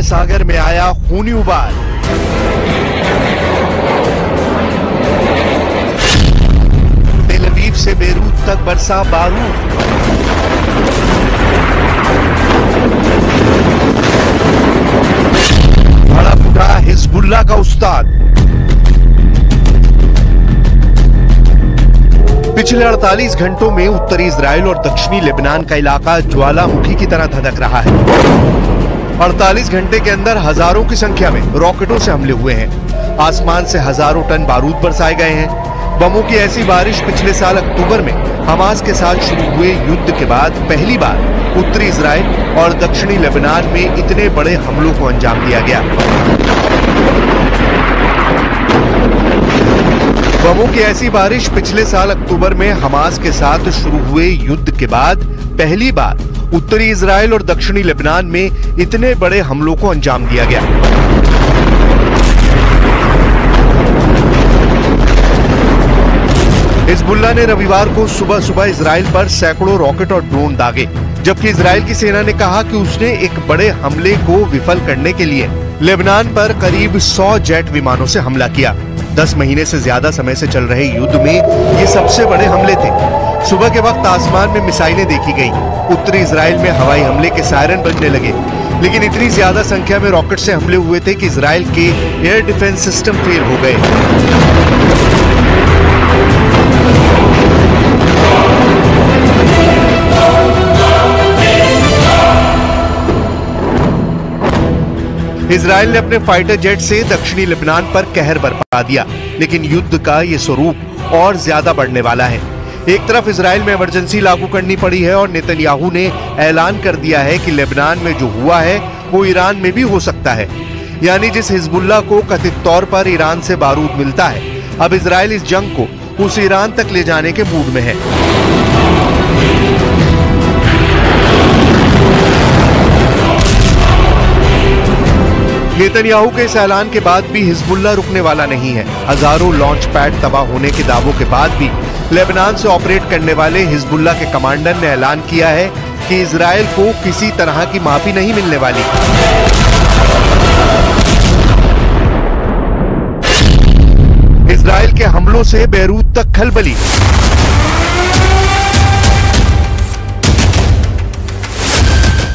सागर में आया खूनी उबाल। तेल अवीव से बेरूत तक बरसा बारूद। भड़क उठा हिजबुल्लाह का उस्ताद। पिछले 48 घंटों में उत्तरी इजराइल और दक्षिणी लेबनान का इलाका ज्वालामुखी की तरह धधक रहा है। 48 घंटे के अंदर हजारों की संख्या में रॉकेटों से हमले हुए हैं। आसमान से हजारों टन बारूद बरसाए गए हैं। बमों की ऐसी बारिश पिछले साल अक्टूबर में हमास के साथ शुरू हुए युद्ध के बाद पहली बार उत्तरी इजराइल और दक्षिणी लेबनान में इतने बड़े हमलों को अंजाम दिया गया। बमों की ऐसी बारिश पिछले साल अक्टूबर में हमास के साथ शुरू हुए युद्ध के बाद पहली बार उत्तरी इजराइल और दक्षिणी लेबनान में इतने बड़े हमलों को अंजाम दिया गया। हिजबुल्लाह ने रविवार को सुबह सुबह इजराइल पर सैकड़ों रॉकेट और ड्रोन दागे, जबकि इजराइल की सेना ने कहा कि उसने एक बड़े हमले को विफल करने के लिए लेबनान पर करीब 100 जेट विमानों से हमला किया। 10 महीने से ज्यादा समय से चल रहे युद्ध में ये सबसे बड़े हमले थे। सुबह के वक्त आसमान में मिसाइलें देखी गईं। उत्तरी इजराइल में हवाई हमले के सायरन बजने लगे, लेकिन इतनी ज्यादा संख्या में रॉकेट से हमले हुए थे कि इजराइल के एयर डिफेंस सिस्टम फेल हो गए। इजराइल ने अपने फाइटर जेट से दक्षिणी लेबनान पर कहर बरपा दिया, लेकिन युद्ध का ये स्वरूप और ज्यादा बढ़ने वाला है। एक तरफ इजराइल में इमरजेंसी लागू करनी पड़ी है और नेतन्याहू ने ऐलान कर दिया है कि लेबनान में जो हुआ है वो ईरान में भी हो सकता है। यानी जिस हिजबुल्लाह को कथित तौर पर ईरान से बारूद मिलता है, अब इजराइल इस जंग को उस ईरान तक ले जाने के मूड में है। नेतन्याहू के इस ऐलान के बाद भी हिजबुल्लाह रुकने वाला नहीं है। हजारों लॉन्च पैड तबाह होने के दावों के बाद भी लेबनान से ऑपरेट करने वाले हिजबुल्लाह के कमांडर ने ऐलान किया है कि इजराइल को किसी तरह की माफी नहीं मिलने वाली। इजराइल के हमलों से बेरूत तक खलबली।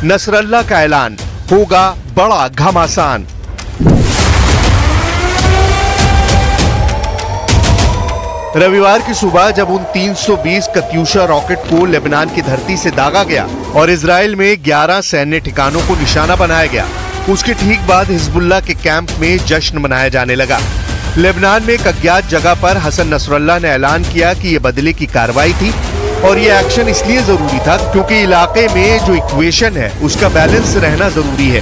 नसरल्लाह का ऐलान, होगा बड़ा घमासान। रविवार की सुबह जब उन 320 कत्यूशा रॉकेट को लेबनान की धरती से दागा गया और इजराइल में 11 सैन्य ठिकानों को निशाना बनाया गया, उसके ठीक बाद हिजबुल्लाह के कैंप में जश्न मनाया जाने लगा। लेबनान में एक अज्ञात जगह पर हसन नसरुल्लाह ने ऐलान किया कि यह बदले की कार्रवाई थी और ये एक्शन इसलिए जरूरी था क्योंकि इलाके में जो इक्वेशन है उसका बैलेंस रहना जरूरी है।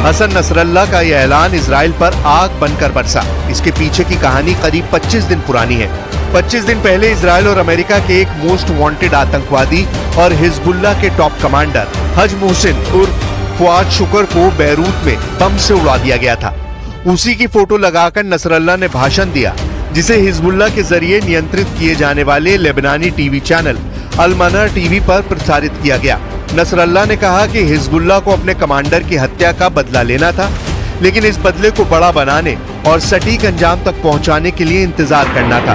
हसन नसरल्लाह का यह ऐलान इजराइल पर आग बनकर बरसा। इसके पीछे की कहानी करीब 25 दिन पुरानी है। 25 दिन पहले इजराइल और अमेरिका के एक मोस्ट वांटेड आतंकवादी और हिजबुल्लाह के टॉप कमांडर हज मोहसिन उर्फ फुआद शुक्र को बैरूत में बम से उड़ा दिया गया था। उसी की फोटो लगाकर नसरल्लाह ने भाषण दिया, जिसे हिजबुल्लाह के जरिए नियंत्रित किए जाने वाले लेबनानी टीवी चैनल अल-मनार टीवी पर प्रसारित किया गया। नसरल्लाह ने कहा कि हिजबुल्लाह को अपने कमांडर की हत्या का बदला लेना था, लेकिन इस बदले को बड़ा बनाने और सटीक अंजाम तक पहुंचाने के लिए इंतजार करना था।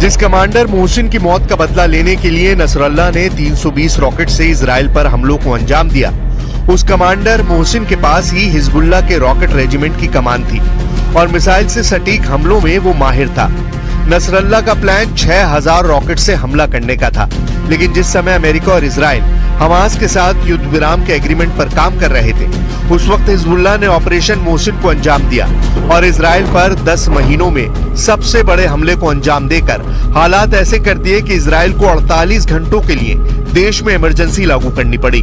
जिस कमांडर मोहसिन की मौत का बदला लेने के लिए नसरल्लाह ने 320 रॉकेट से इजराइल पर हमलों को अंजाम दिया, उस कमांडर मोहसिन के पास ही हिजबुल्लाह के रॉकेट रेजिमेंट की कमान थी और मिसाइल से सटीक हमलों में वो माहिर था। नसरल्ला का प्लान 6000 रॉकेट से हमला करने का था, लेकिन जिस समय अमेरिका और इजराइल हमास के साथ युद्ध विराम के एग्रीमेंट पर काम कर रहे थे, उस वक्त हिजबुल्लाह ने ऑपरेशन मोहसिन को अंजाम दिया और इजराइल पर 10 महीनों में सबसे बड़े हमले को अंजाम देकर हालात ऐसे कर दिए कि इजराइल को 48 घंटों के लिए देश में इमरजेंसी लागू करनी पड़ी।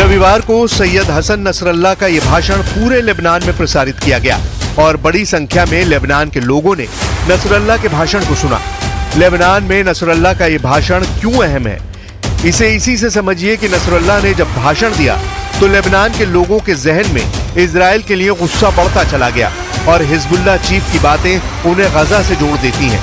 रविवार को सैयद हसन नसरल्ला का यह भाषण पूरे लेबनान में प्रसारित किया गया और बड़ी संख्या में लेबनान के लोगों ने नसरल्ला के भाषण को सुना। लेबनान में नसरल्ला का यह भाषण क्यों अहम है, इसे इसी से समझिए कि नसरल्ला ने जब भाषण दिया तो लेबनान के लोगों के जहन में इजराइल के लिए गुस्सा बढ़ता चला गया और हिजबुल्लाह चीफ की बातें उन्हें गजा से जोड़ देती हैं।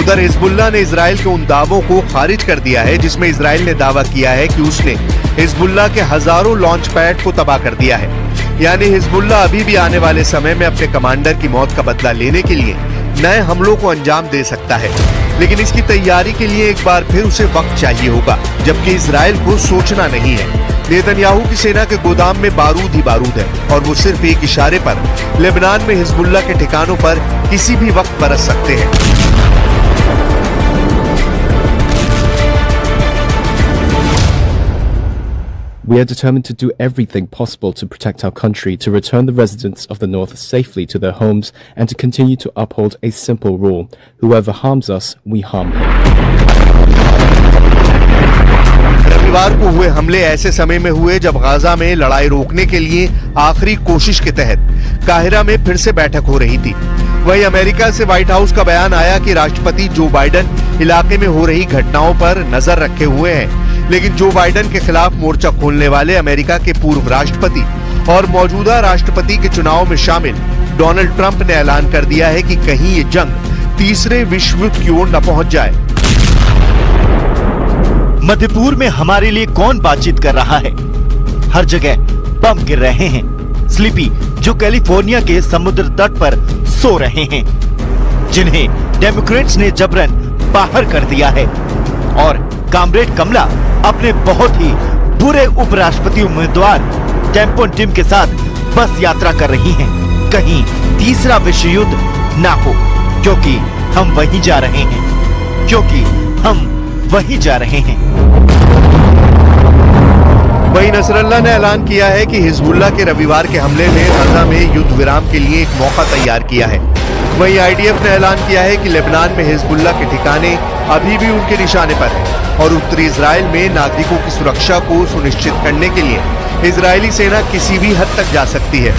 उधर हिजबुल्लाह ने इजराइल के उन दावों को खारिज कर दिया है जिसमें इजराइल ने दावा किया है कि उसने हिजबुल्लाह के हजारों लॉन्च पैड को तबाह कर दिया है। यानी हिजबुल्लाह अभी भी आने वाले समय में अपने कमांडर की मौत का बदला लेने के लिए नए हमलों को अंजाम दे सकता है, लेकिन इसकी तैयारी के लिए एक बार फिर उसे वक्त चाहिए होगा, जबकि इजराइल को सोचना नहीं है। नेतन्याहू की सेना के गोदाम में बारूद ही बारूद है और वो सिर्फ एक इशारे पर लेबनान में हिजबुल्लाह के ठिकानों पर किसी भी वक्त बरस सकते हैं। We are determined to do everything possible to protect our country, to return the residents of the North safely to their homes, and to continue to uphold a simple rule: whoever harms us, we harm him. रविवार को हुए हमले ऐसे समय में हुए जब Gaza में लड़ाई रोकने के लिए आखिरी कोशिश के तहत काहिरा में फिर से बैठक हो रही थी। वहीं अमेरिका से व्हाइट हाउस का बयान आया कि राष्ट्रपति जो बाइडेन इलाके में हो रही घटनाओं पर नजर रखे हुए हैं, लेकिन जो बाइडेन के खिलाफ मोर्चा खोलने वाले अमेरिका के पूर्व राष्ट्रपति और मौजूदा राष्ट्रपति के चुनाव में शामिल डोनाल्ड ट्रंप ने ऐलान कर दिया है कि कहीं ये जंग तीसरे विश्व युद्ध की ओर न पहुंच जाए। मध्यपूर्व में हमारे लिए कौन बातचीत कर रहा है? हर जगह बम गिर रहे हैं। स्लीपी जो कैलिफोर्निया के समुद्र तट पर सो रहे हैं, जिन्हें डेमोक्रेट्स ने जबरन बाहर कर दिया है, और कामरेड कमला अपने बहुत ही बुरे उपराष्ट्रपति उम्मीदवार टेम्पो टिम के साथ बस यात्रा कर रही हैं। कहीं तीसरा विश्व युद्ध ना हो, क्योंकि हम वहीं जा रहे हैं, क्योंकि हम वहीं जा रहे हैं। वहीं नसरल्ला ने ऐलान किया है कि हिजबुल्लाह के रविवार के हमले ने गजा में युद्ध विराम के लिए एक मौका तैयार किया है। वहीं आईडीएफ ने ऐलान किया है कि लेबनान में हिजबुल्लाह के ठिकाने अभी भी उनके निशाने पर हैं और उत्तरी इजराइल में नागरिकों की सुरक्षा को सुनिश्चित करने के लिए इजरायली सेना किसी भी हद तक जा सकती है।